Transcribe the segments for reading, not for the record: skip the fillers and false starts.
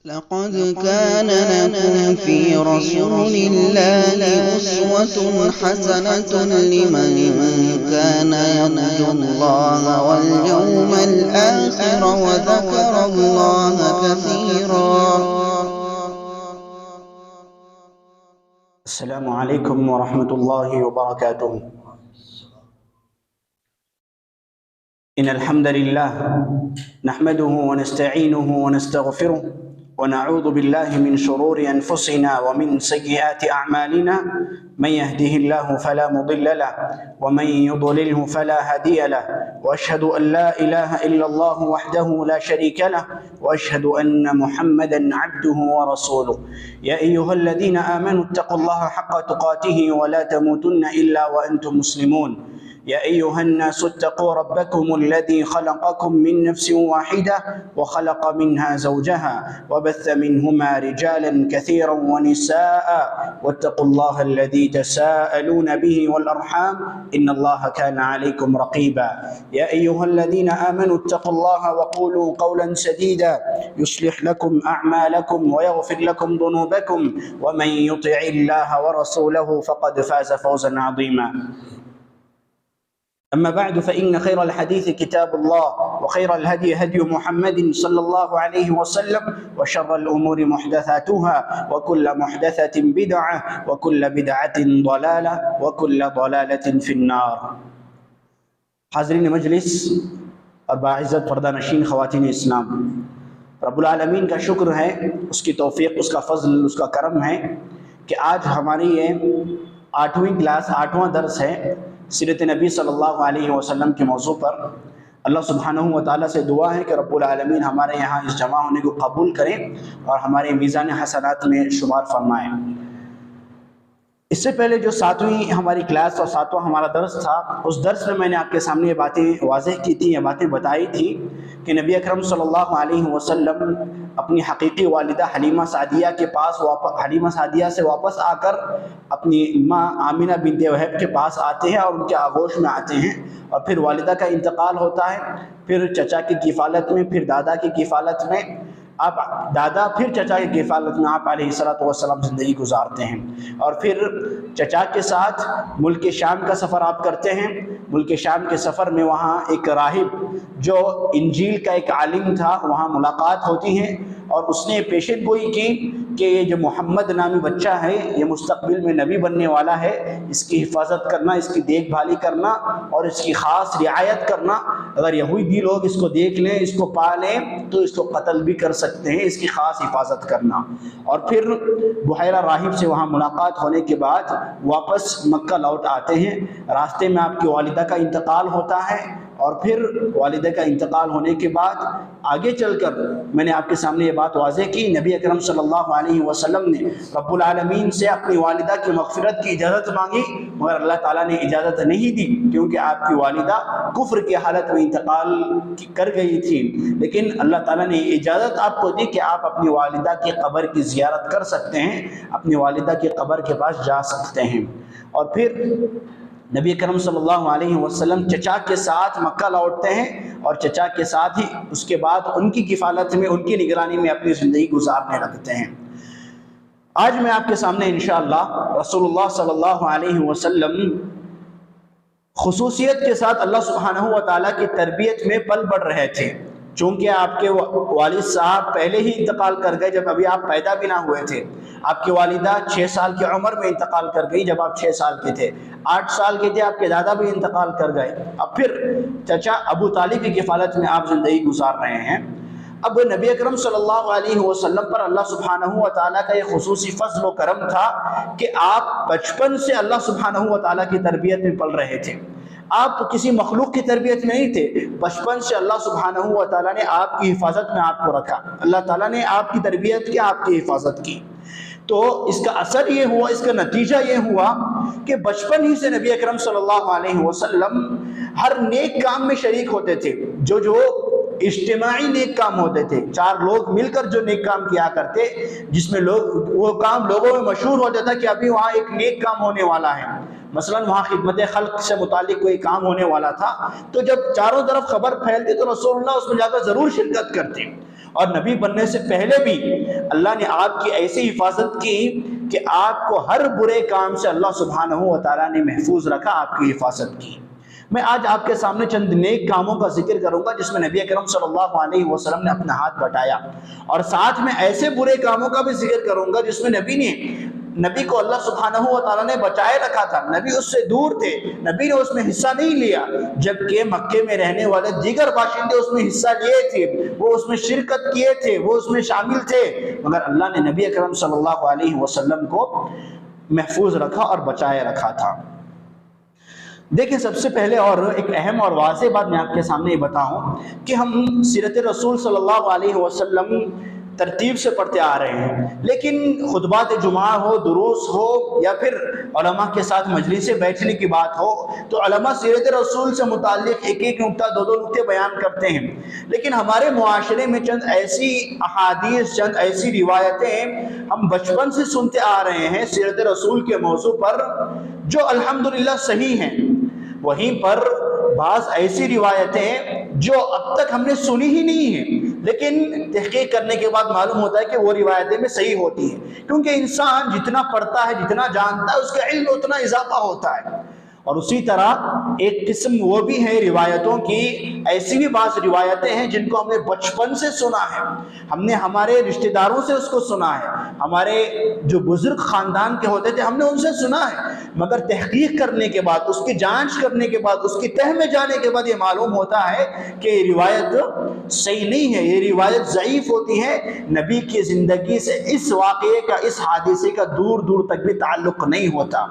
لقد كان لكم في رسول الله أسوة حسنة لمن كان يرجو الله واليوم الآخر وذكر الله كثيرا. السلام عليكم ورحمة الله وبركاته. إن الحمد لله نحمده ونستعينه ونستغفره ونعوذ بالله من شرور أنفسنا ومن سيئات أعمالنا. من يهده الله فلا مضل له ومن يضلله فلا هادي له، وأشهد أن لا إله إلا الله وحده لا شريك له، وأشهد أن محمدا عبده ورسوله. يا أيها الذين آمنوا اتقوا الله حق تقاته ولا تموتن إلا وأنتم مسلمون. يا أيها الناس اتقوا ربكم الذي خلقكم من نفس واحدة وخلق منها زوجها وبث منهما رجالا كثيرا ونساء، واتقوا الله الذي تساءلون به والأرحام إن الله كان عليكم رقيبا. يا أيها الذين آمنوا اتقوا الله وقولوا قولا سديدا يصلح لكم أعمالكم ويغفر لكم ذنوبكم، ومن يطع الله ورسوله فقد فاز فوزا عظيما. أما بعد فإن خير الحديث كتاب الله، وخير الهدي هدي محمد صلى الله عليه وسلم، وشر الأمور محدثاتها، وكل محدثة بدعة، وكل بدعة ضلالة، وكل ضلالة في النار. حاضرین مجلس اور باعزت پردہ نشین خواتین اسلام، رب العالمین کا شکر ہے، اس کی توفیق، اس کا فضل، اس کا کرم ہے کہ آج ہماری یہ 8ویں کلاس 8واں درس ہے سیرت نبی صلی اللہ علیہ وسلم کے موضوع پر۔ اللہ سبحانہ و تعالیٰ سے دعا ہے کہ رب العالمین ہمارے یہاں اس جمع ہونے کو قبول کریں اور ہمارے میزان حسنات میں شمار فرمائیں۔ اس سے پہلے جو 7ویں ہماری کلاس اور 7واں ہمارا درس تھا، اس درس میں نے آپ کے سامنے یہ باتیں واضح کی تھیں، یہ باتیں بتائی تھی کہ نبی اکرم صلی اللہ علیہ وسلم اپنی حقیقی والدہ حلیمہ سعدیہ کے پاس حلیمہ سعدیہ سے واپس آ کر اپنی ماں آمنہ بنت وہب کے پاس آتے ہیں اور ان کے آغوش میں آتے ہیں، اور پھر والدہ کا انتقال ہوتا ہے، پھر چچا کی کفالت میں، پھر دادا کی کفالت میں آپ دادا، پھر چچا کی کفالت میں آپ علیہ السلام زندگی گزارتے ہیں، اور پھر چچا کے ساتھ ملک شام کا سفر آپ کرتے ہیں۔ ملک شام کے سفر میں وہاں ایک راہب جو انجیل کا ایک عالم تھا، وہاں ملاقات ہوتی ہے، اور اس نے پیشن گوئی کی کہ یہ جو محمد نامی بچہ ہے یہ مستقبل میں نبی بننے والا ہے، اس کی حفاظت کرنا، اس کی دیکھ بھالی کرنا اور اس کی خاص رعایت کرنا۔ اگر یہودی لوگ اس کو دیکھ لیں، اس کو پا لیں تو اس کو قتل بھی کر سکتے ہیں، اس کی خاص حفاظت کرنا۔ اور پھر بحیرہ راہب سے وہاں ملاقات ہونے کے بعد واپس مکہ لوٹ آتے ہیں۔ راستے میں آپ کی والدہ کا انتقال ہوتا ہے، اور پھر والدہ کا انتقال ہونے کے بعد آگے چل کر میں نے آپ کے سامنے یہ بات واضح کی، نبی اکرم صلی اللہ علیہ وسلم نے رب العالمین سے اپنی والدہ کی مغفرت کی اجازت مانگی، مگر اللہ تعالیٰ نے اجازت نہیں دی، کیونکہ آپ کی والدہ کفر کی حالت میں انتقال کر گئی تھی۔ لیکن اللہ تعالیٰ نے اجازت آپ کو دی کہ آپ اپنی والدہ کی قبر کی زیارت کر سکتے ہیں، اپنی والدہ کی قبر کے پاس جا سکتے ہیں۔ اور پھر نبی کرم صلی اللہ علیہ وسلم چچا کے ساتھ مکہ لوٹتے ہیں، اور چچا کے ساتھ ہی اس کے بعد ان کی کفالت میں، ان کی نگرانی میں اپنی زندگی گزارنے لگتے ہیں۔ آج میں آپ کے سامنے انشاءاللہ رسول اللہ صلی اللہ علیہ وسلم خصوصیت کے ساتھ اللہ سبحانہ و تعالیٰ کی تربیت میں پل بڑھ رہے تھے، چونکہ آپ کے والد صاحب پہلے ہی انتقال کر گئے جب ابھی آپ پیدا بھی نہ ہوئے تھے۔ آپ کی والدہ 6 سال کی عمر میں انتقال کر گئی جب آپ 6 سال کے تھے، 8 سال کے تھے آپ کے دادا بھی انتقال کر گئے، اب پھر چچا ابو طالب کی کفالت میں آپ زندگی گزار رہے ہیں۔ اب نبی اکرم صلی اللہ علیہ وسلم پر اللہ سبحانہ و تعالیٰ کا یہ خصوصی فضل و کرم تھا کہ آپ بچپن سے اللہ سبحانہ و تعالیٰ کی تربیت میں پل رہے تھے۔ آپ کسی مخلوق کی تربیت میں نہیں تھے، بچپن سے اللہ سبحانہ و تعالیٰ نے آپ کی حفاظت میں آپ کو رکھا، اللہ تعالیٰ نے آپ کی تربیت کی، آپ کی حفاظت کی۔ تو اس کا اثر یہ ہوا، اس کا نتیجہ یہ ہوا کہ بچپن ہی سے نبی اکرم صلی اللہ علیہ وسلم ہر نیک کام میں شریک ہوتے تھے، جو اجتماعی نیک کام ہوتے تھے، 4 لوگ مل کر جو نیک کام کیا کرتے، جس میں وہ کام لوگوں میں مشہور ہوتا تھا کہ ابھی وہاں ایک نیک کام ہونے والا ہے۔ مثلا وہاں خدمت خلق سے متعلق کوئی کام ہونے والا تھا، تو جب چاروں طرف خبر پھیلتی تو رسول اللہ اس میں جا کر ضرور شرکت کرتے، اور نبی بننے سے پہلے بھی اللہ نے آپ کی ایسی حفاظت کی کہ آپ کو ہر برے کام سے اللہ سبحانہ و تعالیٰ نے محفوظ رکھا، آپ کی حفاظت کی۔ میں آج آپ کے سامنے چند نیک کاموں کا ذکر کروں گا جس میں نبی اکرم صلی اللہ علیہ وسلم نے اپنا ہاتھ بٹایا، اور ساتھ میں ایسے برے کاموں کا بھی ذکر کروں گا جس میں نبی کو اللہ سبحانہ و تعالیٰ نے بچائے رکھا تھا، نبی اس سے دور تھے، نبی نے اس میں حصہ نہیں لیا، جبکہ مکے میں رہنے والے دیگر باشندے اس میں حصہ لیے تھے، وہ اس میں شرکت کیے تھے، وہ اس میں شامل تھے، مگر اللہ نے نبی اکرم صلی اللہ علیہ وسلم کو محفوظ رکھا اور بچائے رکھا تھا۔ دیکھیں، سب سے پہلے اور ایک اہم اور واضح بات میں آپ کے سامنے یہ بتاؤں کہ ہم سیرت رسول صلی اللہ علیہ وسلم ترتیب سے پڑھتے آ رہے ہیں، لیکن خطبات جمعہ ہو، دروس ہو، یا پھر علماء کے ساتھ مجلس سے بیٹھنے کی بات ہو تو علماء سیرت رسول سے متعلق ایک ایک نکتہ، دو دو نکتے بیان کرتے ہیں، لیکن ہمارے معاشرے میں چند ایسی احادیث، چند ایسی روایتیں ہم بچپن سے سنتے آ رہے ہیں سیرت رسول کے موضوع پر جو الحمدللہ صحیح ہیں، وہیں پر بعض ایسی روایتیں جو اب تک ہم نے سنی ہی نہیں ہیں، لیکن تحقیق کرنے کے بعد معلوم ہوتا ہے کہ وہ روایتیں میں صحیح ہوتی ہیں، کیونکہ انسان جتنا پڑھتا ہے، جتنا جانتا ہے، اس کا علم اتنا اضافہ ہوتا ہے۔ اور اسی طرح ایک قسم وہ بھی ہے روایتوں کی، ایسی بھی بعض روایتیں ہیں جن کو ہم نے بچپن سے سنا ہے، ہم نے ہمارے رشتہ داروں سے اس کو سنا ہے، ہمارے جو بزرگ خاندان کے ہوتے تھے ہم نے ان سے سنا ہے، مگر تحقیق کرنے کے بعد، اس کی جانچ کرنے کے بعد، اس کی تہ میں جانے کے بعد یہ معلوم ہوتا ہے کہ یہ روایت صحیح نہیں ہے، یہ روایت ضعیف ہوتی ہے، نبی کی زندگی سے اس واقعے کا، اس حادثے کا دور دور تک بھی تعلق نہیں ہوتا۔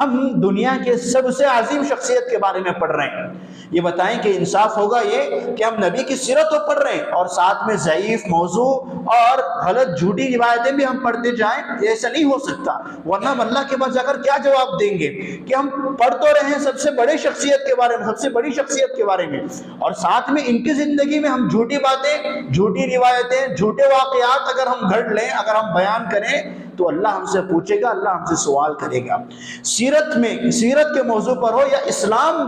ہم دنیا کے سب سے عظیم شخصیت کے بارے میں پڑھ رہے ہیں، یہ بتائیں کہ انصاف ہوگا یہ کہ ہم نبی کی سیرت تو پڑھ رہے ہیں اور ساتھ میں ضعیف موضوع اور غلط جھوٹی روایتیں بھی ہم پڑھتے جائیں؟ ایسا نہیں ہو سکتا، ورنہ ہم اللہ کے پاس جا کر کیا جواب دیں گے کہ ہم پڑھ تو رہے ہیں سب سے بڑے شخصیت کے بارے میں، سب سے بڑی شخصیت کے بارے میں، اور ساتھ میں ان کی زندگی میں ہم جھوٹی باتیں، جھوٹی روایتیں، جھوٹے واقعات اگر ہم گھڑ لیں، اگر ہم بیان کریں تو اللہ ہم سے پوچھے گا، اللہ ہم سے سوال کرے گا۔ سیرت کے موضوع پر ہو یا اسلام،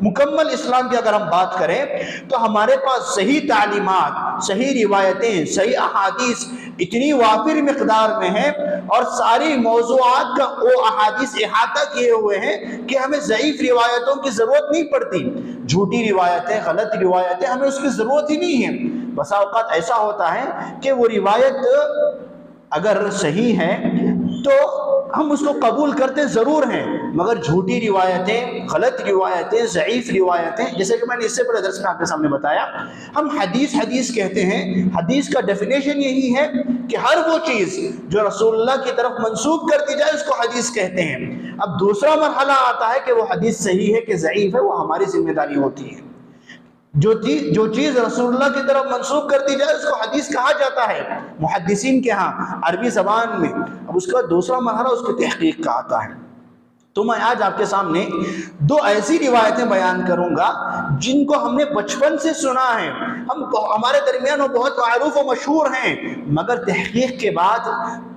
مکمل اسلام کی اگر ہم بات کریں تو ہمارے پاس صحیح تعلیمات، صحیح روایتیں، صحیح احادیث اتنی وافر مقدار میں ہیں، اور ساری موضوعات کا وہ احادیث احاطہ کیے ہوئے ہیں کہ ہمیں ضعیف روایتوں کی ضرورت نہیں پڑتی، جھوٹی روایتیں، غلط روایتیں، ہمیں اس کی ضرورت ہی نہیں ہے۔ بسا اوقات ایسا ہوتا ہے کہ وہ روایت اگر صحیح ہے تو ہم اس کو قبول کرتے ضرور ہیں، مگر جھوٹی روایتیں، غلط روایتیں، ضعیف روایتیں، جیسے کہ میں نے اس سے پہلے درس میں آپ کے سامنے بتایا، ہم حدیث کہتے ہیں۔ حدیث کا ڈیفینیشن یہی ہے کہ ہر وہ چیز جو رسول اللہ کی طرف منسوب کر دی جائے اس کو حدیث کہتے ہیں۔ اب دوسرا مرحلہ آتا ہے کہ وہ حدیث صحیح ہے کہ ضعیف ہے، وہ ہماری ذمہ داری ہوتی ہے۔ جو چیز رسول اللہ کی طرف منسوب کر دی جائے اس کو حدیث کہا جاتا ہے محدثین کے ہاں عربی زبان میں۔ اب اس کا دوسرا مرحلہ اس کی تحقیق کا آتا ہے۔ تو میں آج آپ کے سامنے دو ایسی روایتیں بیان کروں گا جن کو ہم نے بچپن سے سنا ہے، ہمارے درمیان وہ بہت معروف و مشہور ہیں، مگر تحقیق کے بعد،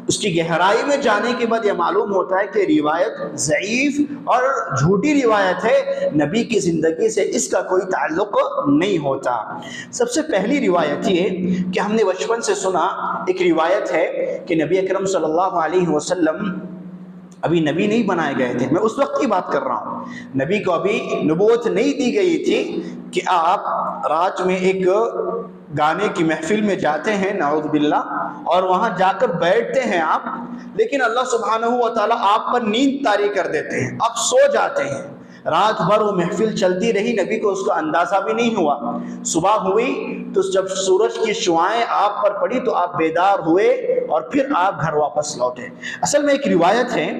اس کی گہرائی میں جانے کے بعد یہ معلوم ہوتا ہے کہ روایت ضعیف اور جھوٹی روایت ہے، نبی کی زندگی سے اس کا کوئی تعلق نہیں ہوتا۔ سب سے پہلی روایت یہ کہ ہم نے بچپن سے سنا، ایک روایت ہے کہ نبی اکرم صلی اللہ علیہ وسلم ابھی نبی نہیں بنائے گئے تھے، میں اس وقت کی بات کر رہا ہوں، نبی کو ابھی نبوت نہیں دی گئی تھی کہ آپ رات میں ایک گانے کی محفل میں جاتے ہیں نعوذ باللہ، اور وہاں جا کر بیٹھتے ہیں آپ، لیکن اللہ سبحانہ و تعالیٰ آپ پر نیند طاری کر دیتے ہیں، آپ سو جاتے ہیں، رات بھر وہ محفل چلتی رہی، نبی کو اس کا اندازہ بھی نہیں ہوا، صبح ہوئی تو جب سورج کی شعائیں آپ پر پڑی تو آپ بیدار ہوئے اور پھر آپ گھر واپس لوٹے۔ اصل میں ایک روایت ہے،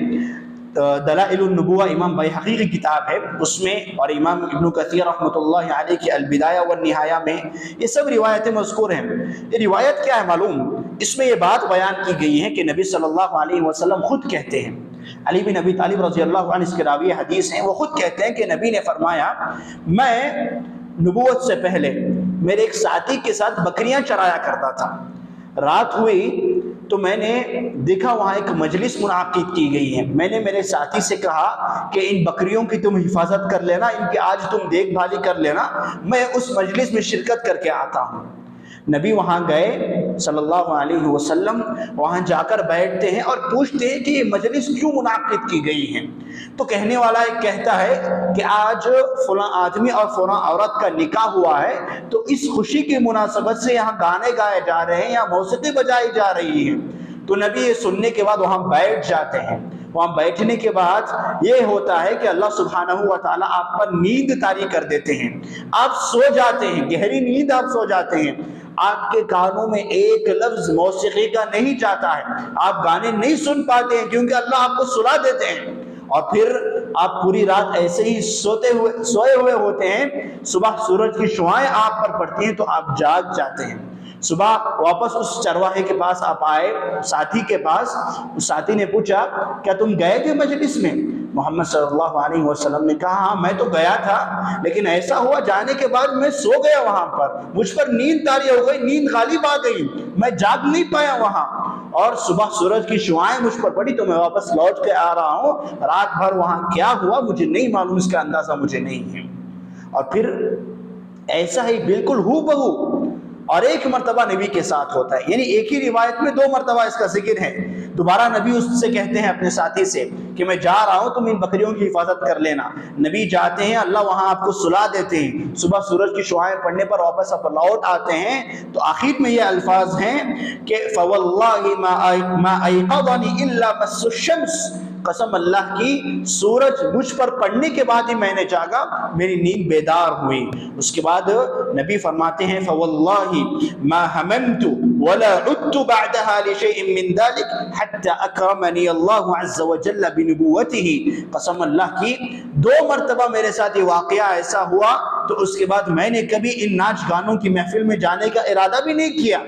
دلائل النبوہ امام بیہقی کی کتاب ہے، اس میں، اور امام ابن کثیر رحمۃ اللہ علیہ کی البدایہ والنہایہ میں یہ سب روایتیں مذکور ہیں۔ یہ روایت کیا ہے معلوم؟ اس میں یہ بات بیان کی گئی ہے کہ نبی صلی اللہ علیہ وسلم خود کہتے ہیں، علی بن ابی طالب رضی اللہ عنہ اس کے راوی حدیث ہیں، وہ خود کہتے ہیں کہ نبی نے فرمایا، میں نبوت سے پہلے میرے ایک ساتھی کے ساتھ بکریاں چرایا کرتا تھا، رات ہوئی تو میں نے دیکھا وہاں ایک مجلس منعقد کی گئی ہے، میں نے میرے ساتھی سے کہا کہ ان بکریوں کی تم حفاظت کر لینا، ان کی آج تم دیکھ بھالی کر لینا، میں اس مجلس میں شرکت کر کے آتا ہوں۔ نبی وہاں گئے صلی اللہ علیہ وسلم، وہاں جا کر بیٹھتے ہیں اور پوچھتے ہیں کہ یہ مجلس کیوں منعقد کی گئی ہے؟ تو کہنے والا ایک کہتا ہے کہ آج فلاں آدمی اور فلاں عورت کا نکاح ہوا ہے، تو اس خوشی کی مناسبت سے یہاں گانے گائے جا رہے ہیں یا موسیقی بجائی جا رہی ہے۔ تو نبی یہ سننے کے بعد وہاں بیٹھ جاتے ہیں۔ وہاں بیٹھنے کے بعد یہ ہوتا ہے کہ اللہ سبحانہ و تعالیٰ آپ پر نیند طاری کر دیتے ہیں، آپ سو جاتے ہیں، گہری نیند آپ سو جاتے ہیں، آپ کے کانوں میں ایک لفظ موسیقی کا نہیں جاتا ہے، آپ گانے نہیں سن پاتے ہیں کیونکہ اللہ آپ کو سلا دیتے ہیں، اور پھر آپ پوری رات ایسے ہی سوئے ہوئے ہوتے ہیں، صبح سورج کی شعائیں آپ پر پڑتی ہیں تو آپ جاگ جاتے ہیں۔ صبح واپس اس چرواہے کے پاس آپ آئے، ساتھی کے پاس، اس ساتھی نے پوچھا کیا تم گئے تھے مجلس میں؟ محمد صلی اللہ علیہ وسلم نے کہا ہاں میں تو گیا تھا، لیکن ایسا ہوا جانے کے بعد میں سو گیا وہاں پر، مجھ پر نیند طاری ہو گئی، نیند غالب آ گئی، میں جاگ نہیں پایا وہاں، اور صبح سورج کی شعائیں مجھ پر پڑی تو میں واپس لوٹ کے آ رہا ہوں، رات بھر وہاں کیا ہوا مجھے نہیں معلوم، اس کا اندازہ مجھے نہیں ہے۔ اور پھر ایسا ہی بالکل ہو بہو اور ایک مرتبہ نبی کے ساتھ ہوتا ہے، یعنی ایک ہی روایت میں دو مرتبہ اس کا ذکر ہے۔ دوبارہ نبی اس سے کہتے ہیں اپنے ساتھی سے کہ میں جا رہا ہوں، تم ان بکریوں کی حفاظت کر لینا۔ نبی جاتے ہیں، اللہ وہاں آپ کو سلا دیتے ہیں، صبح سورج کی شعائیں پڑھنے پر واپس آپ لوٹ آتے ہیں، تو آخر میں یہ الفاظ ہیں کہ فواللہ ما ایقظنی الا مس الشمس، قسم اللہ کی سورج مجھ پر پڑنے کے بعد ہی میں نے جاگا، میری نیند بیدار ہوئی۔ اس کے بعد نبی فرماتے ہیں فواللہ ما ہممت ولا عدت بعدها لشيء من ذلك حتى اکرمنی اللہ عز وجل بنبوته، قسم اللہ کی دو مرتبہ میرے ساتھ یہ واقعہ ایسا ہوا تو اس کے بعد میں نے کبھی ان ناچ گانوں کی محفل میں جانے کا ارادہ بھی نہیں کیا،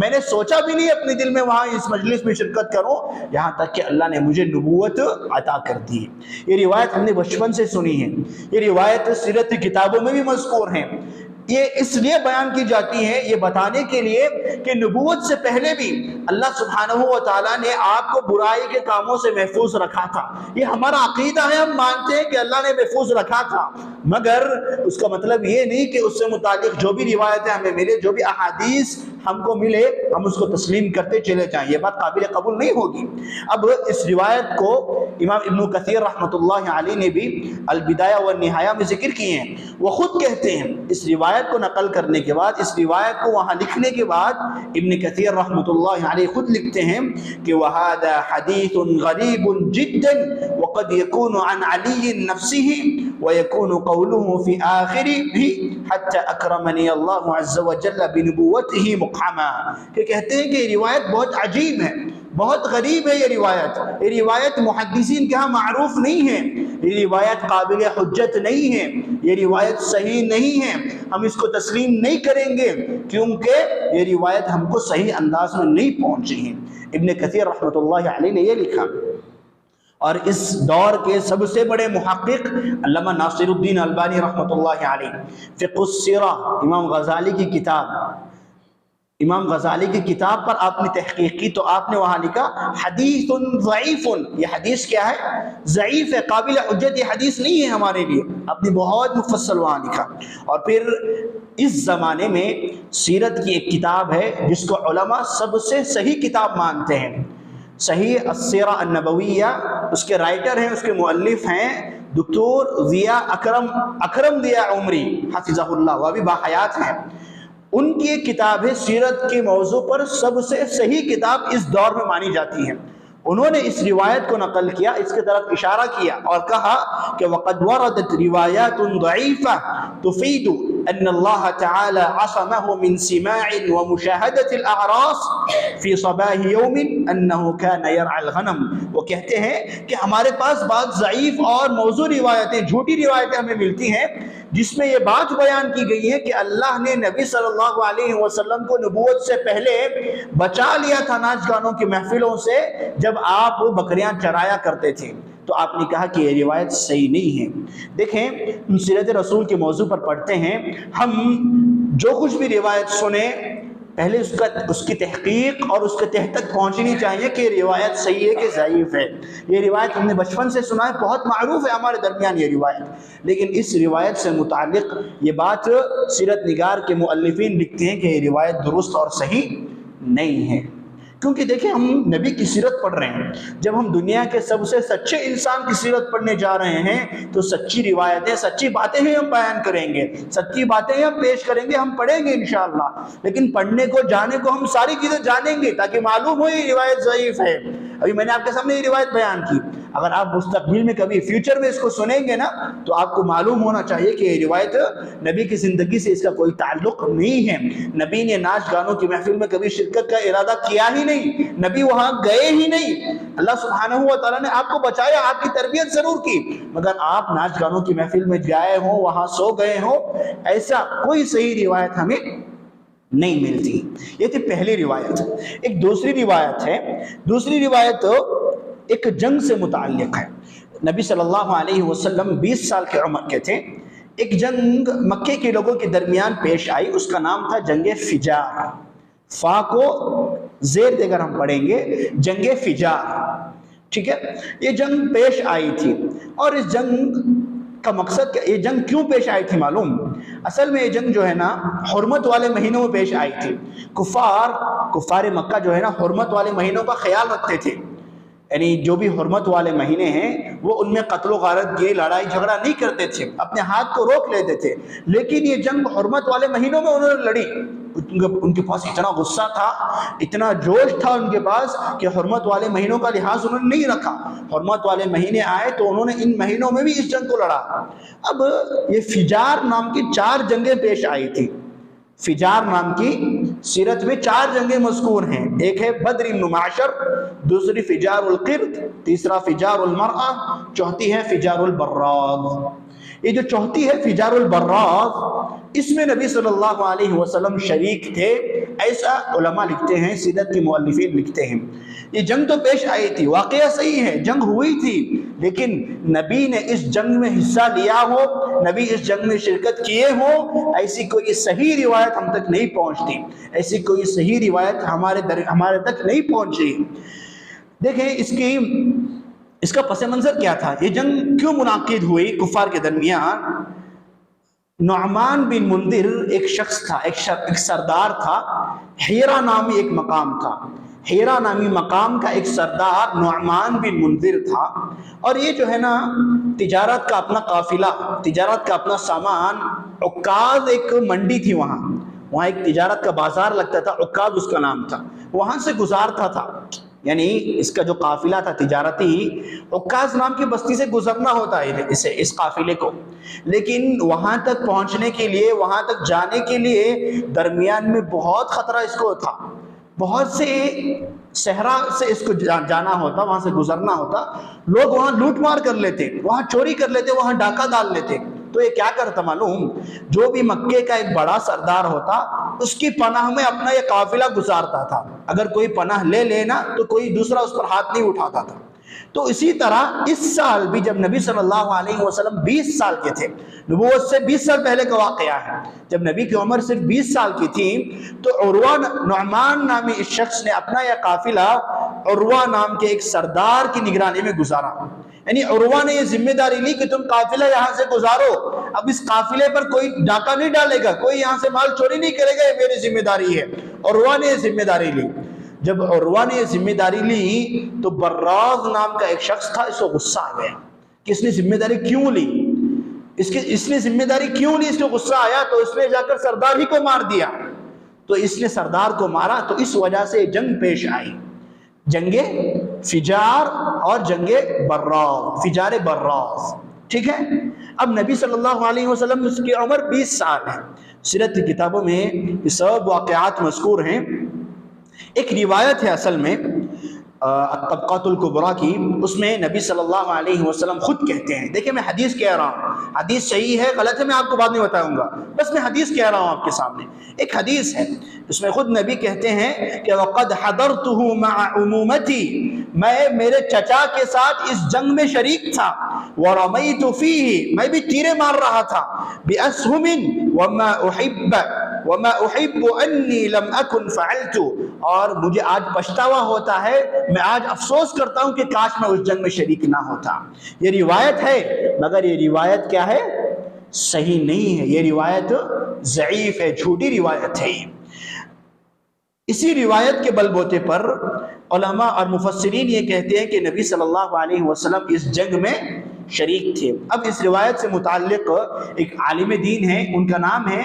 میں نے سوچا بھی نہیں اپنے دل میں وہاں اس مجلس میں شرکت کروں، یہاں تک کہ اللہ نے مجھے نبوت عطا کر دی۔ یہ روایت ہم نے بچپن سے سنی ہے، یہ روایت سیرت کی کتابوں میں بھی مذکور ہیں۔ یہ اس لیے بیان کی جاتی ہے، یہ بتانے کے لیے کہ نبوت سے پہلے بھی اللہ سبحانہ و تعالیٰ نے آپ کو برائی کے کاموں سے محفوظ رکھا تھا۔ یہ ہمارا عقیدہ ہے، ہم مانتے ہیں کہ اللہ نے محفوظ رکھا تھا، مگر اس کا مطلب یہ نہیں کہ اس سے متعلق جو بھی روایتیں ہمیں ملے، جو بھی احادیث ہم کو ملے، ہم اس کو تسلیم کرتے چلے جائیں، یہ بات قابل قبول نہیں ہوگی۔ اب اس روایت کو امام ابن کثیر رحمۃ اللہ علیہ نے بھی البدایہ والنہایہ میں ذکر کیے ہیں۔ وہ خود کہتے ہیں، اس روایت کو نقل کرنے کے بعد، اس روایت کو وہاں لکھنے کے بعد ابن کثیر رحمۃ اللہ علیہ خود لکھتے ہیں کہ وَهَذَا حَدِيثٌ غَرِيبٌ جِدًّا وَقَدْ يَكُونُ عَنْ عَلِيٍّ نَفْسِهِ وَيَكُونُ قَوْلُهُ فِي آخِرِهِ حَتَّى أَكْرَمَنِي اللَّهُ عَزَّ وَجَلَّ بِنُبُوَّتِهِ مُقْحَمًا، کہ کہتے ہیں کہ یہ روایت بہت عجیب ہے، بہت غریب ہے۔ یہ روایت محدثین کے ہاں معروف نہیں ہے، یہ روایت قابل حجت نہیں ہے، یہ روایت صحیح نہیں ہے، ہم اس کو تسلیم نہیں کریں گے کیونکہ یہ روایت ہم کو صحیح انداز میں نہیں پہنچی ہے۔ ابن کثیر رحمۃ اللہ علیہ نے یہ لکھا، اور اس دور کے سب سے بڑے محقق علامہ ناصر الدین البانی رحمۃ اللہ علیہ، فقہ السیرہ، امام غزالی کی کتاب پر آپ نے تحقیق کی تو آپ نے وہاں لکھا حدیث ضعیف، یہ حدیث کیا ہے؟ ضعیف ہے، قابل حجت یہ حدیث نہیں ہے ہمارے لیے، آپ نے بہت مفصل وہاں لکھا۔ اور پھر اس زمانے میں سیرت کی ایک کتاب ہے جس کو علماء سب سے صحیح کتاب مانتے ہیں، صحیح السیرہ النبویہ، اس کے رائٹر ہیں، اس کے مؤلف ہیں دکتور ضیاء اکرم ضیاء عمری حفظہ اللہ، وہ ابھی باحیات ہیں۔ ان کی ایک کتاب ہے سیرت کے موضوع پر سب سے صحیح کتاب اس دور میں مانی جاتی ہے۔ انہوں نے اس روایت کو نقل کیا، اس کے طرف اشارہ کیا اور کہا کہ وَقَدْ وَرَدَتْ رِوَایَاتٌ ضَعِیفَةٌ تُفِیدُ أَنَّ اللَّهَ تَعَالَى عَصَمَهُ مِنْ سِمَاعٍ وَمُشَاهَدَةِ الْأَعْرَاصِ فِي صَبَاحِ يَوْمٍ أَنَّهُ كَانَ يَرْعَى الْغَنَمَ۔ وہ کہتے ہیں کہ ہمارے پاس بعض ضعیف اور موضوع روایتیں، جھوٹی روایتیں ہمیں ملتی ہیں جس میں یہ بات بیان کی گئی ہے کہ اللہ نے نبی صلی اللہ علیہ وسلم کو نبوت سے پہلے بچا لیا تھا ناچ گانوں کی محفلوں سے، جب آپ بکریاں چرایا کرتے تھے۔ تو آپ نے کہا کہ یہ روایت صحیح نہیں ہے۔ دیکھیں، سیرت رسول کے موضوع پر پڑھتے ہیں، ہم جو کچھ بھی روایت سنیں پہلے اس کی تحقیق اور اس کے تہ تک پہنچنی چاہیے کہ روایت صحیح ہے کہ ضعیف ہے۔ یہ روایت ہم نے بچپن سے سنا ہے، بہت معروف ہے ہمارے درمیان یہ روایت، لیکن اس روایت سے متعلق یہ بات سیرت نگار کے مؤلفین لکھتے ہیں کہ یہ روایت درست اور صحیح نہیں ہے۔ کیونکہ دیکھیں ہم نبی کی سیرت پڑھ رہے ہیں، جب ہم دنیا کے سب سے سچے انسان کی سیرت پڑھنے جا رہے ہیں تو سچی روایتیں، سچی باتیں ہی ہم بیان کریں گے، سچی باتیں ہی ہم پیش کریں گے، ہم پڑھیں گے انشاءاللہ، لیکن پڑھنے کو جانے کو ہم ساری چیزیں جانیں گے تاکہ معلوم ہو یہ روایت ضعیف ہے۔ ابھی میں نے آپ کے سامنے یہ روایت بیان کی، اگر آپ مستقبل میں کبھی فیوچر میں اس کو سنیں گے نا تو آپ کو معلوم ہونا چاہیے کہ یہ روایت نبی کی زندگی سے اس کا کوئی تعلق نہیں ہے۔ نبی نے ناچ گانوں کی محفل میں کبھی شرکت کا ارادہ کیا ہی نہیں، نبی وہاں گئے ہی نہیں۔ اللہ سبحانہ و تعالیٰ نے آپ کو بچایا، آپ کی تربیت ضرور کی، مگر آپ ناچ گانوں کی محفل میں جائے ہوں، وہاں سو گئے ہوں، ایسا کوئی صحیح روایت ہمیں نہیں ملتی۔ یہ تھی پہلی روایت۔ ایک دوسری روایت ہے، دوسری روایت ایک جنگ سے متعلق ہے۔ نبی صلی اللہ علیہ وسلم 20 سال کے عمر کے تھے، ایک جنگ مکے کے لوگوں کے درمیان پیش آئی، اس کا نام تھا جنگ فجار۔ فا کو زیر دے کر ہم پڑھیں گے جنگ فجار، ٹھیک ہے؟ یہ جنگ پیش آئی تھی، اور اس جنگ کا مقصد کیا، یہ جنگ کیوں پیش آئی تھی معلوم؟ اصل میں یہ جنگ جو ہے نا حرمت والے مہینوں میں پیش آئی تھی۔ کفار مکہ جو ہے نا حرمت والے مہینوں کا خیال رکھتے تھے، یعنی جو بھی حرمت والے مہینے ہیں وہ ان میں قتل و غارت کی لڑائی جھگڑا نہیں کرتے تھے، اپنے ہاتھ کو روک لیتے تھے، لیکن یہ جنگ حرمت والے مہینوں میں انہوں نے لڑی۔ ان کے پاس اتنا غصہ تھا، اتنا جوش تھا ان کے پاس کہ حرمت والے مہینوں کا لحاظ انہوں نے نہیں رکھا۔ حرمت والے مہینے آئے تو انہوں نے ان مہینوں میں بھی اس جنگ کو لڑا۔ اب یہ فجار نام کی 4 جنگیں پیش آئی تھی۔ فجار نام کی سیرت میں 4 جنگیں مذکور ہیں، ایک ہے بدر بن معشر، دوسری فجار القرد، تیسرا فجار المرأة، چوتھی ہے فجار البراز۔ یہ جو چوتھی ہے فجار البراز، اس میں نبی صلی اللہ علیہ وسلم شریک تھے، ایسا علماء لکھتے ہیں، سیرت کے مؤلفین لکھتے ہیں۔ یہ جنگ تو پیش آئی تھی، واقعہ صحیح ہے، جنگ ہوئی تھی، لیکن نبی نے اس جنگ میں حصہ لیا ہو، نبی اس جنگ میں شرکت کیے ہو، ایسی کوئی صحیح روایت ہم تک نہیں پہنچتی، ایسی کوئی صحیح روایت ہمارے تک نہیں پہنچی۔ دیکھیں اس کا پس منظر کیا تھا، یہ جنگ کیوں منعقد ہوئی کفار کے درمیان؟ نعمان بن منذر ایک شخص تھا، ایک سردار تھا، حیرہ نامی ایک مقام تھا، حیرہ نامی مقام کا ایک سردار نعمان بن منذر تھا، اور یہ جو ہے نا تجارت کا اپنا قافلہ، تجارت کا اپنا سامان، عکاظ ایک منڈی تھی وہاں ایک تجارت کا بازار لگتا تھا، عکاظ اس کا نام تھا، وہاں سے گزارتا تھا، یعنی اس کا جو قافلہ تھا تجارتی، عکاظ نام کی بستی سے گزرنا ہوتا ہے اس قافلے کو، لیکن وہاں تک پہنچنے کے لیے، وہاں تک جانے کے لیے درمیان میں بہت خطرہ اس کو تھا، بہت سے صحرا سے اس کو جانا ہوتا، وہاں سے گزرنا ہوتا، لوگ وہاں لوٹ مار کر لیتے، وہاں چوری کر لیتے، وہاں ڈاکہ ڈال لیتے۔ تو یہ کیا کرتا معلوم؟ جو بھی مکے کا ایک بڑا سردار ہوتا، اس کی پناہ میں اپنا یہ قافلہ گزارتا تھا، اگر کوئی پناہ لے لینا تو کوئی دوسرا اس پر ہاتھ نہیں اٹھاتا تھا۔ تو اسی طرح اس سال بھی جب نبی صلی اللہ علیہ وسلم 20 سال کے تھے، نبوت سے 20 سال پہلے کا واقعہ ہے، جب نبی کی عمر صرف 20 سال کی تھی، تو عروہ نعمان نامی اس شخص نے اپنا یہ قافلہ عروہ نام کے ایک سردار کی نگرانی میں گزارا۔ یعنی عروہ نے یہ ذمہ داری لی کہ تم قافلہ یہاں سے گزارو، اب اس قافلے پر کوئی ڈاکہ نہیں ڈالے گا، کوئی یہاں سے مال چوری نہیں کرے گا، یہ میری ذمہ داری ہے۔ عروہ نے یہ ذمہ داری لی۔ جب عروہ نے یہ ذمہ داری لی تو براز نام کا ایک شخص تھا، اس کو غصہ آ گیا کہ اس نے ذمہ داری کیوں لی، اس نے ذمہ داری کیوں لی، اس کو غصہ آیا تو اس نے جا کر سردار ہی کو مار دیا۔ تو اس نے سردار کو مارا، تو اس وجہ سے جنگ پیش آئی، جنگ فجار اور جنگ براز، فجار براز، ٹھیک ہے؟ اب نبی صلی اللہ علیہ وسلم اس کی عمر 20 سال ہے۔ سیرت کی کتابوں میں یہ سب واقعات مذکور ہیں۔ ایک روایت ہے اصل میں الطبقات الکبریٰ کی، اس میں نبی صلی اللہ علیہ وسلم خود کہتے ہیں، دیکھیں میں حدیث کہہ رہا ہوں، حدیث صحیح ہے غلط ہے میں آپ کو بعد میں بتاؤں گا، بس میں حدیث کہہ رہا ہوں آپ کے سامنے۔ ایک حدیث ہے اس میں خود نبی کہتے ہیں کہ وَقَدْ حَضَرْتُهُ مَعَ عُمُومَتِي، میں میرے چچا کے ساتھ اس جنگ میں شریک تھا، وَرَمَيْتُ فِيهِ، میں بھی تیرے مار رہا تھا، بِأَسْهُمٍ وَمَا أُحِبَّ، وما احب انی لم اکن فعلت، اور مجھے آج پچھتاوا ہوتا ہے، میں آج افسوس کرتا ہوں کہ کاش میں اس جنگ میں شریک نہ ہوتا۔ یہ روایت ہے، مگر یہ روایت کیا ہے؟ صحیح نہیں ہے، یہ روایت ضعیف ہے، جھوٹی روایت ہے۔ اسی روایت کے بل بوتے پر علماء اور مفسرین یہ کہتے ہیں کہ نبی صلی اللہ علیہ وسلم اس جنگ میں شریک تھے۔ اب اس روایت سے متعلق ایک عالم دین ہے، ان کا نام ہے،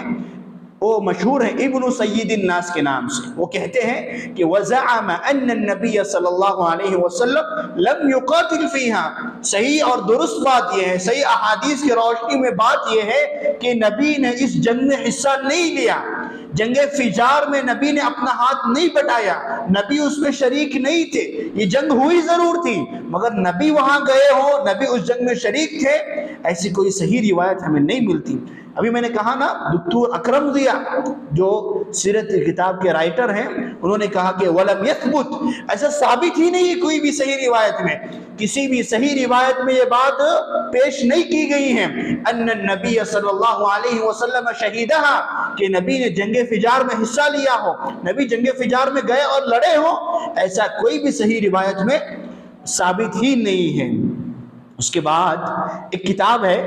وہ مشہور ہے ابن سید الناس کے نام سے، وہ کہتے ہیں کہ وَزَعَمَ أَنَّ النَّبِيَّ صلی اللہ علیہ وسلم لم يقاتل فیہا، صحیح اور درست بات یہ ہے، صحیح احادیث کی روشنی میں بات یہ ہے کہ نبی نے اس جنگ میں حصہ نہیں لیا، جنگ فجار میں نبی نے اپنا ہاتھ نہیں بٹایا، نبی اس میں شریک نہیں تھے۔ یہ جنگ ہوئی ضرور تھی، مگر نبی وہاں گئے ہو، نبی اس جنگ میں شریک تھے، ایسی کوئی صحیح روایت ہمیں نہیں ملتی۔ ابھی میں نے کہا نا، دکتور اکرم ضیاء جو سیرت کتاب کے رائٹر ہیں، انہوں نے کہا کہ وَلَمْ يَثْبُتْ، ایسا ثابت ہی نہیں ہے کوئی بھی صحیح روایت میں، کسی بھی صحیح روایت میں یہ بات پیش نہیں کی گئی ہے ان النبی صلی اللہ علیہ وسلم شہیدہا، کہ نبی نے جنگ فجار میں حصہ لیا ہو، نبی جنگ فجار میں گئے اور لڑے ہو، ایسا کوئی بھی صحیح روایت میں ثابت ہی نہیں ہے۔ اس کے بعد ایک کتاب ہے،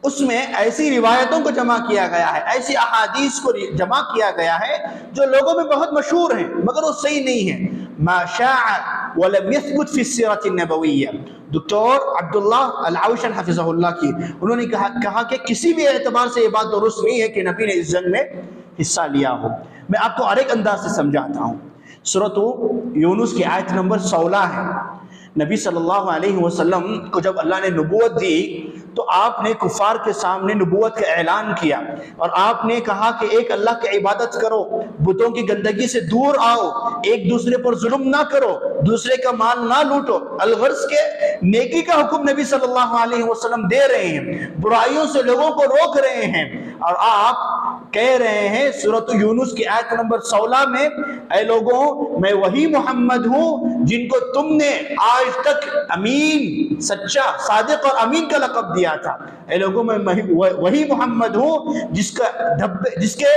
اس میں ایسی روایتوں کو جمع کیا گیا ہے، ایسی احادیث کو جمع کیا گیا ہے جو لوگوں میں بہت مشہور ہیں، مگر وہ صحیح نہیں ہے۔ ما شاع ولم يثبت فی السیرۃ النبویہ، دکتور عبداللہ العوشن حفظہ اللہ کی، انہوں نے کہا کہ کسی بھی اعتبار سے یہ بات درست نہیں ہے کہ نبی نے اس جنگ میں حصہ لیا ہو۔ میں آپ کو اور ایک انداز سے سمجھاتا ہوں۔ سورۃ یونس کی آیت نمبر 16 ہے۔ نبی صلی اللہ علیہ وسلم کو جب اللہ نے نبوت دی تو آپ نے کفار کے سامنے نبوت کا اعلان کیا، اور آپ نے کہا کہ ایک اللہ کی عبادت کرو، بتوں کی گندگی سے دور آؤ، ایک دوسرے پر ظلم نہ کرو، دوسرے کا مال نہ لوٹو، الغرض کے نیکی کا حکم نبی صلی اللہ علیہ وسلم دے رہے ہیں، برائیوں سے لوگوں کو روک رہے ہیں، اور آپ کہہ رہے ہیں سورۃ یونس کی آیت نمبر 16 میں، اے لوگوں میں وہی محمد ہوں جن کو تم نے آج تک امین، سچا، صادق اور امین کا لقب دیا تھا، اے لوگوں میں وہی محمد ہوں جس کے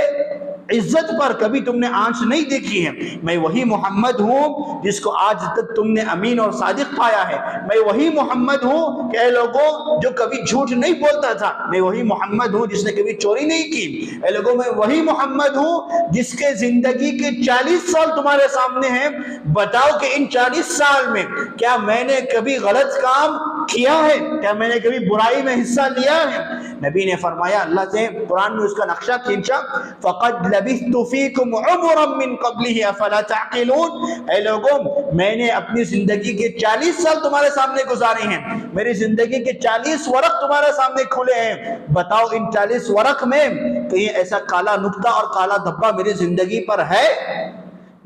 عزت پر کبھی تم نے آنچ نہیں دیکھی ہے، میں وہی محمد ہوں جس کو آج تک تم نے امین اور صادق پایا ہے، میں وہی محمد ہوں کہ اے لوگوں جو کبھی جھوٹ نہیں بولتا تھا، میں وہی محمد ہوں جس نے کبھی چوری نہیں کی، اے لوگوں میں وہی محمد ہوں جس کے زندگی کے 40 سال تمہارے سامنے ہیں، بتاؤ کہ ان 40 سال میں کیا میں نے کبھی غلط کام کیا ہے؟ کیا میں نے کبھی برائی میں حصہ لیا ہے؟ نبی نے فرمایا، اللہ سے قرآن میں اس کا نقشہ کھینچا، فَقَدْ لَبِثْتُ فِيكُمْ عُمُرًا مِّن قَبْلِهِ أَفَلَا تَعْقِلُونَ، اے لوگوں میں نے اپنی زندگی کے 40 سال تمہارے سامنے گزارے ہیں، میری زندگی کے 40 ورق تمہارے سامنے کھلے ہیں، بتاؤ ان 40 ورق میں کہیں ایسا کالا نقطہ اور کالا دھبا میری زندگی پر ہے؟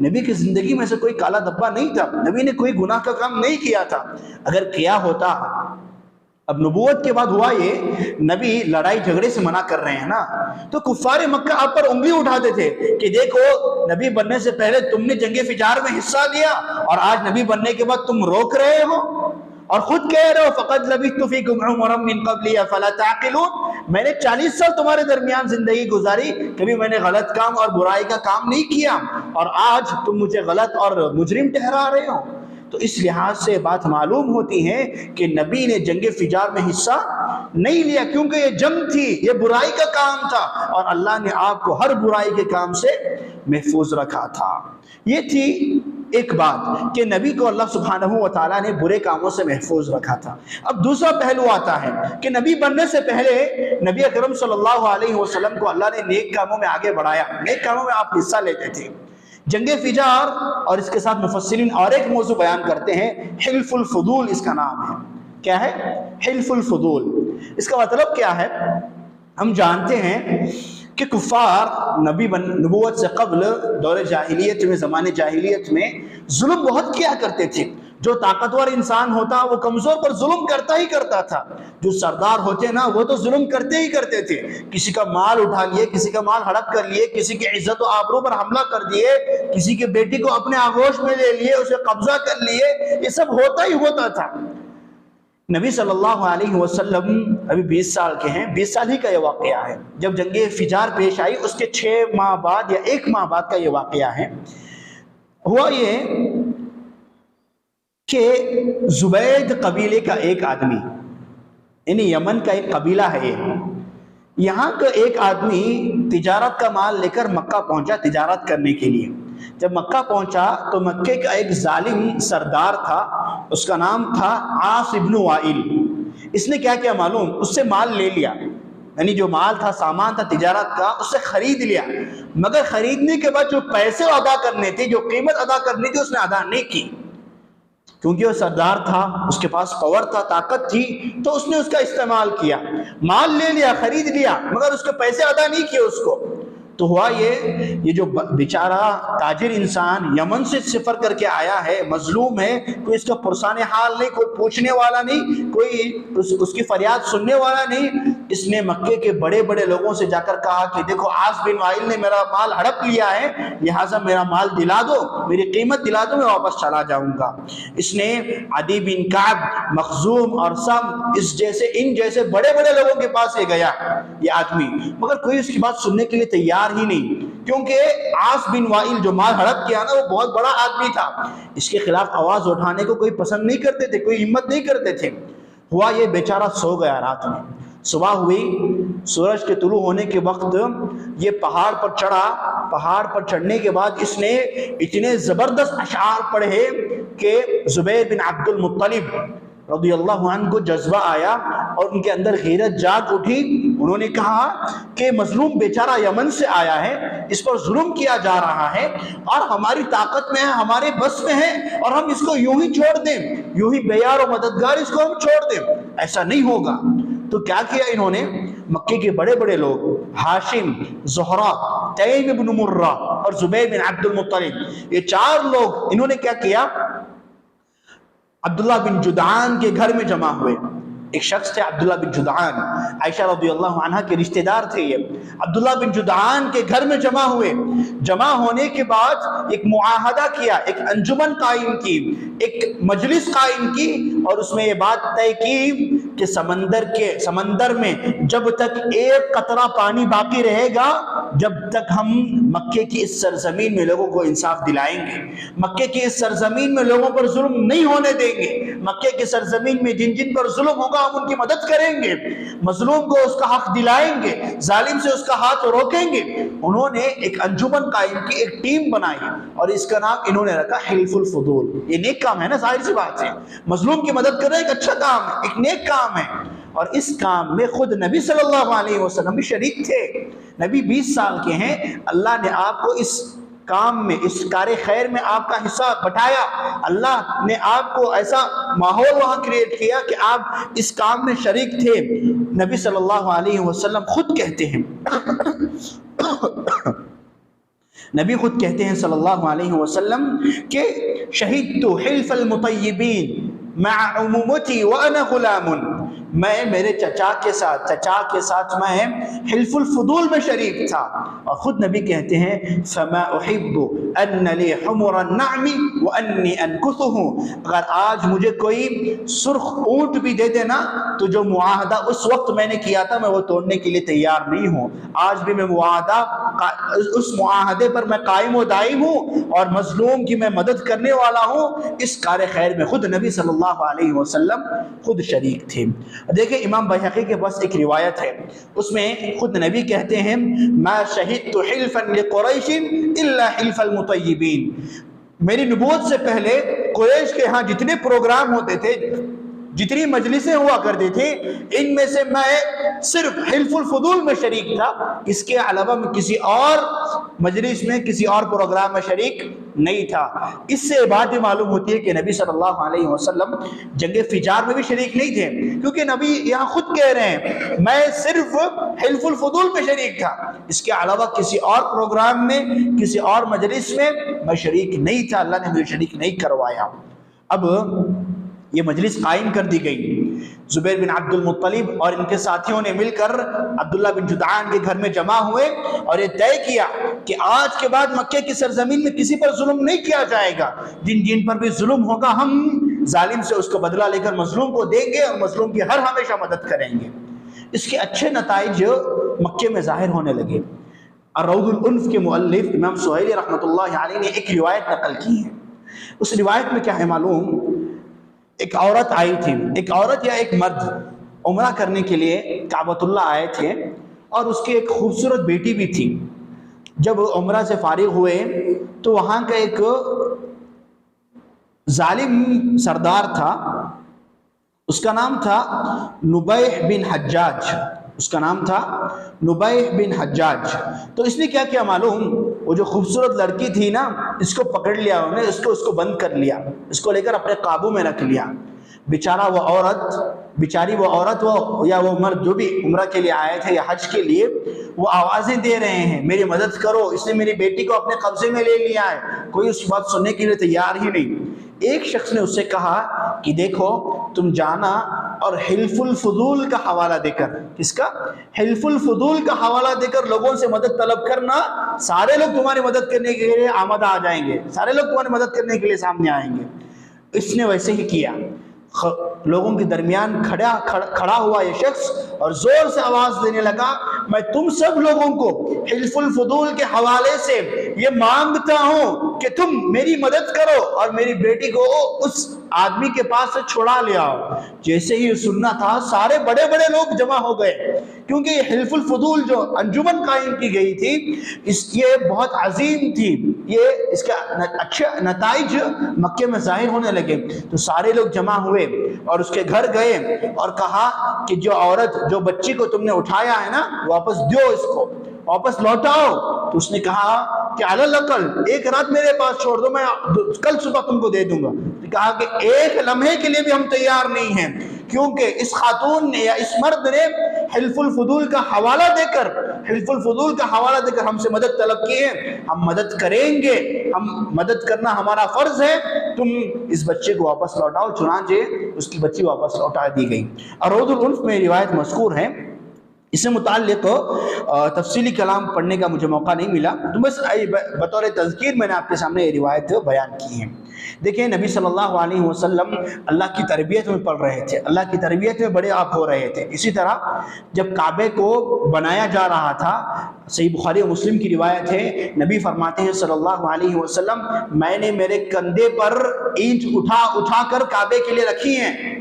نبی کی زندگی میں سے کوئی کالا دھبا نہیں تھا، نبی نے کوئی گناہ کا کام نہیں کیا تھا، اگر کیا ہوتا۔ اب نبوت کے بعد ہوا یہ، نبی لڑائی جھگڑے سے منع کر رہے ہیں نا، تو کفار مکہ آپ پر انگلی اٹھاتے تھے کہ دیکھو نبی بننے سے پہلے تم نے جنگ فجار میں حصہ لیا، اور آج نبی بننے کے بعد تم روک رہے ہو، اور خود کہہ رہے ہو فَقَدْ لَبِثْتُ فِيكُمْ عُمُرًا مِّن قَبْلِهِ أَفَلَا تَعْقِلُونَ، میں نے 40 سال تمہارے درمیان زندگی گزاری، کبھی میں نے غلط کام اور برائی کا کام نہیں کیا، اور آج تم مجھے غلط اور مجرم ٹھہرا رہے ہو۔ تو اس لحاظ سے بات معلوم ہوتی ہے کہ نبی نے جنگ فجار میں حصہ نہیں لیا، کیونکہ یہ جنگ تھی، یہ برائی کا کام تھا، اور اللہ نے آپ کو ہر برائی کے کام سے محفوظ رکھا تھا۔ یہ تھی ایک بات کہ نبی کو اللہ سبحانہ و تعالیٰ نے برے کاموں سے محفوظ رکھا تھا۔ اب دوسرا پہلو آتا ہے کہ نبی بننے سے پہلے نبی اکرم صلی اللہ علیہ وسلم کو اللہ نے نیک کاموں میں آگے بڑھایا، نیک کاموں میں آپ حصہ لیتے تھے۔ جنگ فجار اور اس کے ساتھ مفسرین اور ایک موضوع بیان کرتے ہیں، حلف الفضول اس کا نام ہے۔ کیا ہے حلف الفضول؟ اس کا مطلب کیا ہے؟ ہم جانتے ہیں کہ کفار نبوت سے قبل دور جاہلیت میں، زمانے جاہلیت میں ظلم بہت کیا کرتے تھے۔ جو طاقتور انسان ہوتا وہ کمزور پر ظلم کرتا ہی کرتا تھا، جو سردار ہوتے نا وہ تو ظلم کرتے ہی کرتے تھے، کسی کا مال اٹھا لیے، کسی کا مال ہڑپ کر لیے، کسی کی عزت و آبرو پر حملہ کر دیے، کسی کی بیٹی کو اپنے آغوش میں لے لیے، اسے قبضہ کر لیے، یہ سب ہوتا ہی ہوتا تھا۔ نبی صلی اللہ علیہ وسلم ابھی 20 سال کے ہیں، 20 سال ہی کا یہ واقعہ ہے، جب جنگ فجار پیش آئی اس کے 6 ماہ بعد یا 1 ماہ بعد کا یہ واقعہ ہے۔ ہوا یہ کہ زبید قبیلے کا ایک آدمی، یعنی یمن کا ایک قبیلہ ہے یہ، یہاں کا ایک آدمی تجارت کا مال لے کر مکہ پہنچا تجارت کرنے کے لیے۔ جب مکہ پہنچا تو مکے کا ایک ظالم سردار تھا، اس کا نام تھا عاص ابن وائل۔ اس نے کیا کیا معلوم، اس سے مال لے لیا، یعنی جو مال تھا، سامان تھا تجارت کا، اس سے خرید لیا، مگر خریدنے کے بعد جو پیسے ادا کرنے تھے، جو قیمت ادا کرنی تھی، اس نے ادا نہیں کی، کیونکہ وہ سردار تھا، اس کے پاس پاور تھا، طاقت تھی، تو اس نے اس کا استعمال کیا، مال لے لیا، خرید لیا، مگر اس کے پیسے ادا نہیں کیے اس کو۔ تو ہوا یہ جو بیچارہ تاجر انسان یمن سے سفر کر کے آیا ہے، مظلوم ہے، کوئی اس کا پرسان حال نہیں، کوئی پوچھنے والا نہیں، کوئی اس کی فریاد سننے والا نہیں، اس نے مکے کے بڑے بڑے لوگوں سے جا کر کہا کہ دیکھو عاص بن وائل نے میرا مال ہڑپ لیا ہے، لہٰذا میرا مال دلا دو، میری قیمت دلا دو، میں واپس چلا جاؤں گا۔ اس نے عدی بن کعب، مخزوم اور سم ان جیسے بڑے بڑے لوگوں کے پاس گیا یہ آدمی، مگر کوئی اس کی بات سننے کے لیے تیار ہی نہیں، کیونکہ عاص بن وائل جو مال ہڑپ کیا نا، وہ بہت بڑا آدمی تھا، اس کے خلاف آواز اٹھانے کو کوئی پسند نہیں کرتے تھے، کوئی ہمت نہیں کرتے تھے۔ ہوا یہ بیچارہ سو گیا رات میں، صبح ہوئی، سورج کے طلوع ہونے کے وقت یہ پہاڑ پر چڑھا، پہاڑ پر چڑھنے کے بعد اس نے اتنے زبردست اشعار پڑھے کہ زبیر بن عبد المطلب رضی اللہ عنہ کو جذبہ آیا اور ان کے اندر غیرت جاگ اٹھی۔ انہوں نے کہا کہ مظلوم بیچارہ یمن سے آیا ہے، اس پر ظلم کیا جا رہا ہے اور ہماری طاقت میں ہے، ہمارے بس میں ہے، اور ہم اس کو یوں ہی چھوڑ دیں، یوں ہی بے یار و مددگار اس کو ہم چھوڑ دیں، ایسا نہیں ہوگا۔ تو کیا کیا انہوں نے، مکے کے بڑے بڑے لوگ ہاشم، زہرہ، تیم بن مرہ اور زبیر بن عبد المطلب، یہ 4 لوگ انہوں نے کیا کیا، عبداللہ بن جدعان کے گھر میں جمع ہوئے۔ ایک شخص تھے عبداللہ بن جدعان، عائشہ رضی اللہ عنہ کے رشتہ دار تھے یہ، عبداللہ بن جدعان کے گھر میں جمع ہوئے۔ جمع ہونے کے بعد ایک معاہدہ کیا، ایک انجمن قائم کی، ایک مجلس قائم کی، اور اس میں یہ بات طے کی کہ سمندر میں جب تک ایک قطرہ پانی باقی رہے گا، جب تک ہم مکے کی اس سرزمین میں لوگوں کو انصاف دلائیں گے، مکے کی اس سرزمین میں لوگوں پر ظلم نہیں ہونے دیں گے، مکے کی سرزمین میں جن جن پر ظلم ہوگا ہم ان کی مدد کریں گے، مظلوم کو اس کا حق دلائیں گے، ظالم سے اس کا ہاتھ روکیں گے۔ انہوں نے ایک انجمن قائم کی، ایک ٹیم بنائی، اور اس کا نام انہوں نے رکھا حلف الفضول۔ یہ نیک کام ہے نا، ظاہر سی بات ہے، مظلوم کی مدد کرنا ایک اچھا کام ہے، ایک نیک کام ہے، اور اس کام میں خود نبی صلی اللہ علیہ وسلم بھی شریک تھے۔ نبی 20 سال کے ہیں، اللہ نے آپ کو اس کام میں، اس کار خیر میں آپ کا حصہ بٹایا، اللہ نے آپ کو ایسا ماحول وہاں کریٹ کیا کہ آپ اس کام میں شریک تھے۔ نبی صلی اللہ علیہ وسلم خود کہتے ہیں نبی خود کہتے ہیں صلی اللہ علیہ وسلم کہ شہدت حلف المطیبین مع عمومتی وانا غلام، میں میرے چچا کے ساتھ میں حلف الفضول میں شریک تھا، اور خود نبی کہتے ہیں فما احب ان لی حمر النعم وانی انکثه، اگر آج مجھے کوئی سرخ اونٹ بھی دے دینا تو جو معاہدہ اس وقت میں نے کیا تھا میں وہ توڑنے کے لیے تیار نہیں ہوں، آج بھی میں اس معاہدے پر میں قائم و دائم ہوں، اور مظلوم کی میں مدد کرنے والا ہوں۔ اس کار خیر میں خود نبی صلی اللہ علیہ وسلم خود شریک تھے۔ دیکھیں امام بحقی کے پاس ایک روایت ہے، اس میں خود نبی کہتے ہیں ما شہدت حلفا لقریش الا حلف المطیبین، میری نبوت سے پہلے قریش کے ہاں جتنے پروگرام ہوتے تھے، جتنی مجلسیں ہوا کرتی تھی، ان میں سے میں صرف حلف الفضول میں شریک تھا، اس کے علاوہ میں کسی اور مجلس میں، کسی اور پروگرام میں شریک نہیں تھا۔ اس سے بات یہ معلوم ہوتی ہے کہ نبی صلی اللہ علیہ وسلم جنگ فجار میں بھی شریک نہیں تھے، کیونکہ نبی یہاں خود کہہ رہے ہیں میں صرف حلف الفضول میں شریک تھا، اس کے علاوہ کسی اور پروگرام میں، کسی اور مجلس میں شریک نہیں تھا، اللہ نے مجھے شریک نہیں کروایا۔ اب یہ مجلس قائم کر دی گئی، زبیر بن عبد المطلب اور ان کے ساتھیوں نے مل کر عبداللہ بن جدعان کے گھر میں جمع ہوئے اور یہ طے کیا کہ آج کے بعد مکے کی سرزمین میں کسی پر ظلم نہیں کیا جائے گا، جن جن پر بھی ظلم ہوگا ہم ظالم سے اس کو بدلہ لے کر مظلوم کو دیں گے اور مظلوم کی ہر ہمیشہ مدد کریں گے۔ اس کے اچھے نتائج مکے میں ظاہر ہونے لگے۔ الروض الانف کے مؤلف امام سہیلی رحمۃ اللہ علیہ نے ایک روایت نقل کی ہے۔ اس روایت میں کیا ہے معلوم، ایک عورت آئی تھی، ایک عورت یا ایک مرد عمرہ کرنے کے لیے کعبۃ اللہ آئے تھے، اور اس کی ایک خوبصورت بیٹی بھی تھی۔ جب عمرہ سے فارغ ہوئے تو وہاں کا ایک ظالم سردار تھا، اس کا نام تھا نبیح بن حجاج، اس کا نام تھا نبیح بن حجاج۔ تو اس نے کیا کیا معلوم، وہ جو خوبصورت لڑکی تھی نا، اس کو پکڑ لیا انہوں نے، اس کو بند کر لیا، اس کو لے کر اپنے قابو میں رکھ لیا۔ بیچارہ وہ عورت یا وہ مرد جو بھی عمرہ کے لیے آئے تھے یا حج کے لیے، وہ آوازیں دے رہے ہیں میری مدد کرو، اس نے میری بیٹی کو اپنے قبضے میں لے لیا ہے۔ کوئی اس بات سننے کے لیے تیار ہی نہیں۔ ایک شخص نے اس سے کہا کہ دیکھو تم جانا اور حلف الفضول کا حوالہ دے کر، کس کا؟ حلف الفضول کا حوالہ دے کر لوگوں سے مدد طلب کرنا، سارے لوگ تمہاری مدد کرنے کے لیے آمادہ آ جائیں گے، سارے لوگ تمہاری مدد کرنے کے لیے سامنے آئیں گے۔ اس نے ویسے ہی کیا، لوگوں کے درمیان کھڑا ہوا یہ شخص اور زور سے آواز دینے لگا، میں تم سب لوگوں کو حلف الفضول کے حوالے سے یہ مانگتا ہوں کہ تم میری مدد کرو اور میری بیٹی کو اس آدمی کے پاس سے چھڑا لے آؤ۔ جیسے ہی سننا تھا سارے بڑے بڑے لوگ جمع ہو گئے، کیونکہ یہ حلف الفضول جو انجمن قائم کی گئی تھی یہ بہت عظیم تھی، یہ اس کے اچھے نتائج مکے میں ظاہر ہونے لگے۔ تو سارے لوگ جمع ہوئے اور اس کے گھر گئے اور کہا کہ جو عورت جو بچی کو تم نے اٹھایا ہے نا، واپس دیو، اس کو واپس لوٹاؤ۔ تو اس نے کہا کہ علی الاقل ایک رات میرے پاس چھوڑ دو، میں کل صبح تم کو دے دوں گا۔ کہا کہ ایک لمحے کے لیے بھی ہم تیار نہیں ہیں، کیونکہ اس خاتون نے یا اس مرد نے حلف الفضول کا حوالہ دے کر ہم سے مدد طلب کی ہے، ہم مدد کریں گے، ہم مدد کرنا ہمارا فرض ہے، تم اس بچے کو واپس لوٹاؤ۔ چنانچہ اس کی بچی واپس لوٹا دی گئی۔ الروض الانف میں روایت مذکور ہے، اس سے متعلق تفصیلی کلام پڑھنے کا مجھے موقع نہیں ملا، تو بس بطور تذکیر میں نے آپ کے سامنے یہ روایت بیان کی ہے۔ دیکھیں نبی صلی اللہ علیہ وسلم اللہ کی تربیت میں پڑھ رہے تھے، اللہ کی تربیت میں بڑے آپ ہو رہے تھے۔ اسی طرح جب کعبے کو بنایا جا رہا تھا، صحیح بخاری و مسلم کی روایت ہے، نبی فرماتے ہیں صلی اللہ علیہ وسلم، میں نے میرے کندھے پر اینٹ اٹھا کر کعبے کے لیے رکھی ہیں۔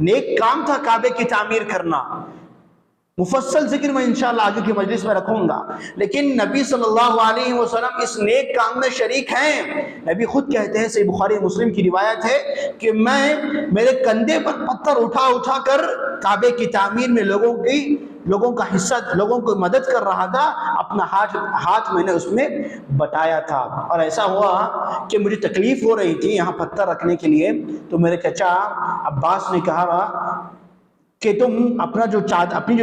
نیک کام تھا کعبے کی تعمیر کرنا، مفصل ذکر میں انشاءاللہ آگے کی مجلس میں رکھوں گا، لیکن نبی صلی اللہ علیہ وسلم اس نیک کام میں شریک ہیں۔ نبی خود کہتے ہیں، صحیح بخاری مسلم کی روایت ہے کہ میں میرے کندھے پر پتھر اٹھا کر کعبے کی تعمیر میں لوگوں کا حصہ، لوگوں کو مدد کر رہا تھا، اپنا ہاتھ میں نے اس میں بٹایا تھا۔ اور ایسا ہوا کہ مجھے تکلیف ہو رہی تھی یہاں پتھر رکھنے کے لیے، تو میرے چچا عباس نے کہا کہ تم اپنی جو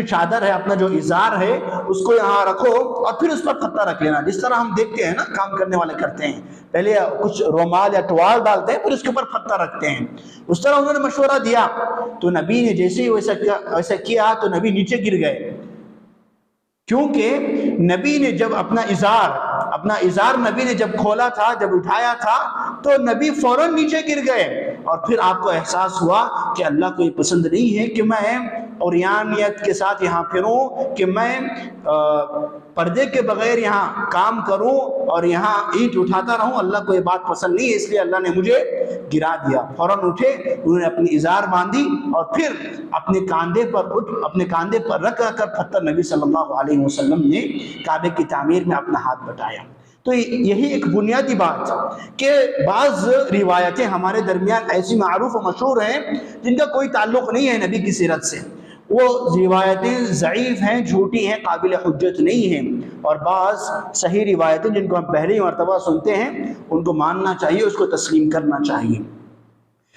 چادر ہے، اپنا جو ازار ہے، اس کو یہاں رکھو اور پھر اس پر پتھر رکھ لینا، جس طرح ہم دیکھتے ہیں نا کام کرنے والے کرتے ہیں، پہلے کچھ رومال یا ٹوال ڈالتے ہیں پھر اس کے اوپر پتھر رکھتے ہیں، اس طرح انہوں نے مشورہ دیا۔ تو نبی نے جیسے ہی ویسا کیا تو نبی نیچے گر گئے، کیونکہ نبی نے جب اپنا ازار نبی نے جب کھولا تھا، جب اٹھایا تھا، تو نبی فوراً نیچے گر گئے۔ اور پھر آپ کو احساس ہوا کہ اللہ کو یہ پسند نہیں ہے کہ میں عریانیت کے ساتھ یہاں پھروں، کہ میں پردے کے بغیر یہاں کام کروں اور یہاں اینٹ اٹھاتا رہوں، اللہ کو یہ بات پسند نہیں ہے، اس لیے اللہ نے مجھے گرا دیا۔ فوراً اٹھے، انہوں نے اپنی ازار باندھی اور پھر اپنے کاندھے پر رکھ کر پتھر نبی صلی اللہ علیہ وسلم نے کعبے کی تعمیر میں اپنا ہاتھ بٹایا۔ تو یہی ایک بنیادی بات کہ بعض روایتیں ہمارے درمیان ایسی معروف و مشہور ہیں جن کا کوئی تعلق نہیں ہے نبی کی سیرت سے، وہ روایتیں ضعیف ہیں، جھوٹی ہیں، قابل حجت نہیں ہیں، اور بعض صحیح روایتیں جن کو ہم پہلی مرتبہ سنتے ہیں ان کو ماننا چاہیے، اس کو تسلیم کرنا چاہیے۔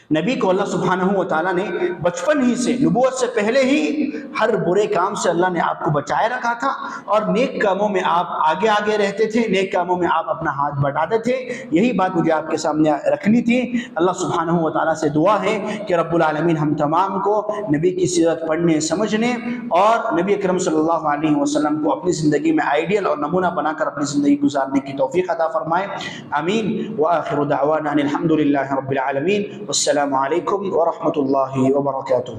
نبی کو اللہ سبحانہ و تعالیٰ نے بچپن ہی سے، نبوت سے پہلے ہی ہر برے کام سے اللہ نے آپ کو بچائے رکھا تھا، اور نیک کاموں میں آپ آگے رہتے تھے، نیک کاموں میں آپ اپنا ہاتھ بٹاتے تھے۔ یہی بات مجھے آپ کے سامنے رکھنی تھی۔ اللہ سبحانہ و تعالیٰ سے دعا ہے کہ رب العالمین ہم تمام کو نبی کی سیرت پڑھنے، سمجھنے اور نبی اکرم صلی اللہ علیہ وسلم کو اپنی زندگی میں آئیڈیل اور نمونہ بنا کر اپنی زندگی گزارنے کی توفیق عطا فرمائے، آمین۔ وآخر دعوانا ان الحمد للہ رب العالمین، والسلام السلام علیکم ورحمۃ اللہ وبرکاتہ.